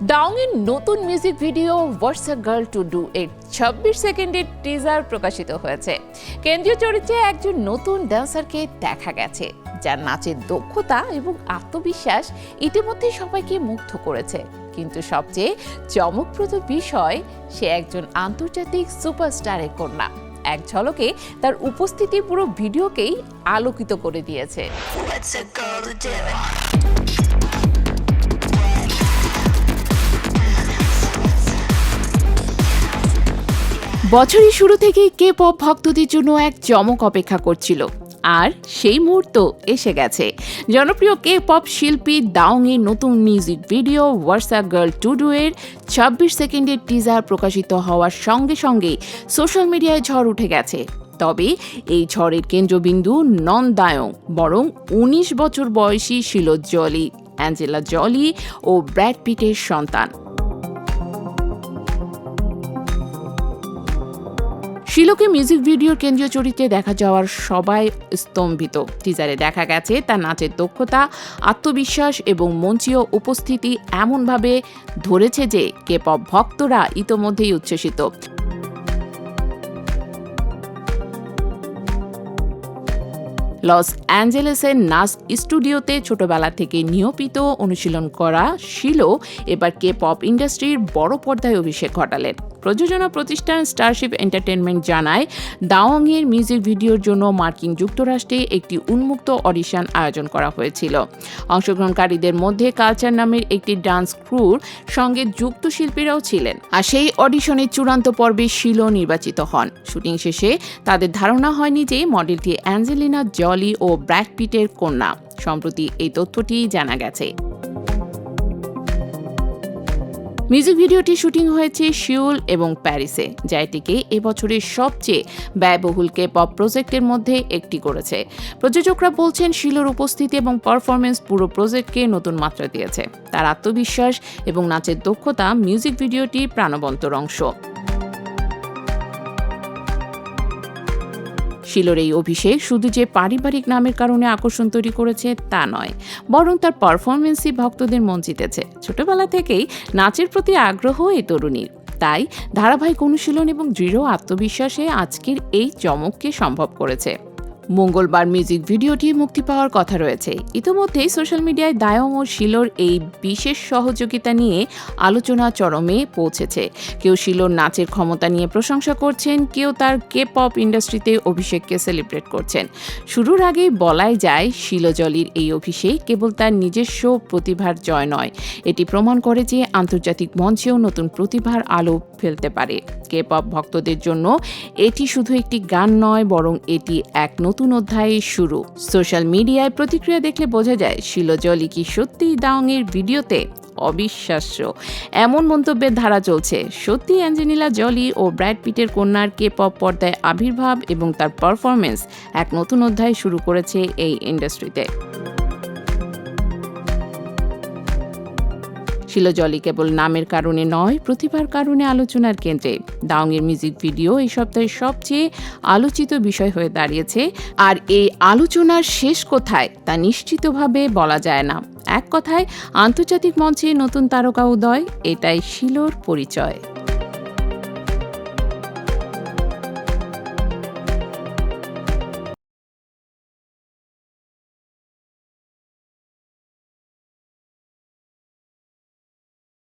ডাউংয়ের নতুন music video what's a girl to do এর 26 সেকেন্ডের টিজার প্রকাশিত হয়েছে। কেন্দ্রীয় চরিত্রে একজন নতুন ড্যান্সারকে দেখা গেছে, যার নাচের দক্ষতা এবং আত্মবিশ্বাস ইতিমধ্যে সবাইকে মুগ্ধ করেছে। কিন্তু সবচেয়ে চমকপ্রদ বিষয়, সে একজন আন্তর্জাতিক সুপারস্টারের কন্যা। এক ঝলকে তার উপস্থিতি পুরো ভিডিওকেই আলোকিত করে দিয়েছে। বছরের শুরু থেকেই কে পপ ভক্তদের জন্য এক চমক অপেক্ষা করছিল, আর সেই মুহূর্ত এসে গেছে। জনপ্রিয় কে পপ শিল্পী দাউংয়ের নতুন music video what's a girl to do এর 26 সেকেন্ডের টিজার প্রকাশিত হওয়ার সঙ্গে সঙ্গেই সোশ্যাল মিডিয়ায় ঝড় উঠে গেছে। তবে এই ঝড়ের কেন্দ্রবিন্দু নন দায়ং, বরং 19 বছর বয়সী শিলো জলি, অ্যাঞ্জেলা জলি ও ব্র্যাড পিটের সন্তান। শিলোকে মিউজিক ভিডিওর কেন্দ্রীয় চরিত্রে দেখা যাওয়ার সবাই স্তম্ভিত। টিজারে দেখা গেছে তার নাচের দক্ষতা, আত্মবিশ্বাস এবং মঞ্চীয় উপস্থিতি এমনভাবে ধরেছে যে কে পপ ভক্তরা ইতোমধ্যেই উচ্ছ্বসিত। লস অ্যাঞ্জেলেসের নাচ স্টুডিওতে ছোটবেলা থেকে নিয়মিত অনুশীলন করা শিলো এবার কে পপ ইন্ডাস্ট্রির বড় পর্দায় অভিষেক ঘটালেন। প্রযোজনা প্রতিষ্ঠান স্টারশিপ এন্টারটেনমেন্ট জানায়, দাওয়াংয়ের মিউজিক ভিডিওর জন্য মার্কিন যুক্তরাষ্ট্রে একটি উন্মুক্ত অডিশন আয়োজন করা হয়েছিল। অংশগ্রহণকারীদের মধ্যে কালচার নামের একটি ডান্স ক্রুর সঙ্গে যুক্ত শিল্পীরাও ছিলেন, আর সেই অডিশনের চূড়ান্ত পর্বে শিলো নির্বাচিত হন। শুটিং শেষে তাদের ধারণা হয়নি যে মডেলটি অ্যাঞ্জেলিনা জলি ও ব্র্যাড পিটের কন্যা। সম্প্রতি এই তথ্যটি জানা গেছে। মিউজিক ভিডিওটি শুটিং হয়েছে সিউল এবং প্যারিসে, যা এটিকে এবছরের সবচেয়ে ব্যয়বহুল কে পপ প্রজেক্টের মধ্যে একটি করেছে। প্রযোজকরা বলছেন, শিলোর উপস্থিতি এবং পারফরমেন্স পুরো প্রজেক্টকে নতুন মাত্রা দিয়েছে। তার আত্মবিশ্বাস এবং নাচের দক্ষতা মিউজিক ভিডিওটির প্রাণবন্তর অংশ। শিলোর এই অভিষেক শুধু যে পারিবারিক নামের কারণে আকর্ষণ তৈরি করেছে তা নয়, বরং তার পারফরমেন্সই ভক্তদের মন জিতেছে। ছোটবেলা থেকেই নাচের প্রতি আগ্রহ এই তরুণীর, তাই ধারাবাহিক অনুশীলন এবং দৃঢ় আত্মবিশ্বাসে আজকের এই চমককে সম্ভব করেছে। মঙ্গলবার মিউজিক ভিডিওটি মুক্তি পাওয়ার কথা রয়েছে। ইতিমধ্যেই সোশ্যাল মিডিয়ায় দায়ং ও শিলোর এই বিশেষ সহযোগিতা নিয়ে আলোচনা চরমে পৌঁছেছে। কেউ শিলোর নাচের ক্ষমতা নিয়ে প্রশংসা করছেন, কেউ তার কে পপ ইন্ডাস্ট্রিতে অভিষেককে সেলিব্রেট করছেন। শুরুর আগেই বলাই যায়, শিলো জলির এই অভিষেক কেবল তার নিজস্ব প্রতিভার জয় নয়, এটি প্রমাণ করে যে আন্তর্জাতিক মঞ্চেও নতুন প্রতিভার আলো ফেলতে পারে। কে পপ ভক্তদের জন্য এটি শুধু একটি গান নয়, বরং এটি এক নতুন অধ্যায়ের শুরু। সোশ্যাল মিডিয়ায় প্রতিক্রিয়া দেখলে বোঝা যায়, শিলো জলি কি সত্যিই দাওংয়ের ভিডিওতে অবিশ্বাস্য এমন মন্তব্যের ধারা চলছে। সত্যি অ্যাঞ্জেলিনা জলি ও ব্র্যাড পিটের কন্যার কে পপ পর্দায় আবির্ভাব এবং তার পারফরমেন্স এক নতুন অধ্যায় শুরু করেছে এই ইন্ডাস্ট্রিতে। শিলো জলি কেবল নামের কারণে নয়, প্রতিভার কারণে আলোচনার কেন্দ্রে। দাওংয়ের মিউজিক ভিডিও এই সপ্তাহের সবচেয়ে আলোচিত বিষয় হয়ে দাঁড়িয়েছে, আর এই আলোচনার শেষ কোথায় তা নিশ্চিতভাবে বলা যায় না। এক কথায়, আন্তর্জাতিক মঞ্চে নতুন তারকা উদয়, এটাই শিলোর পরিচয়।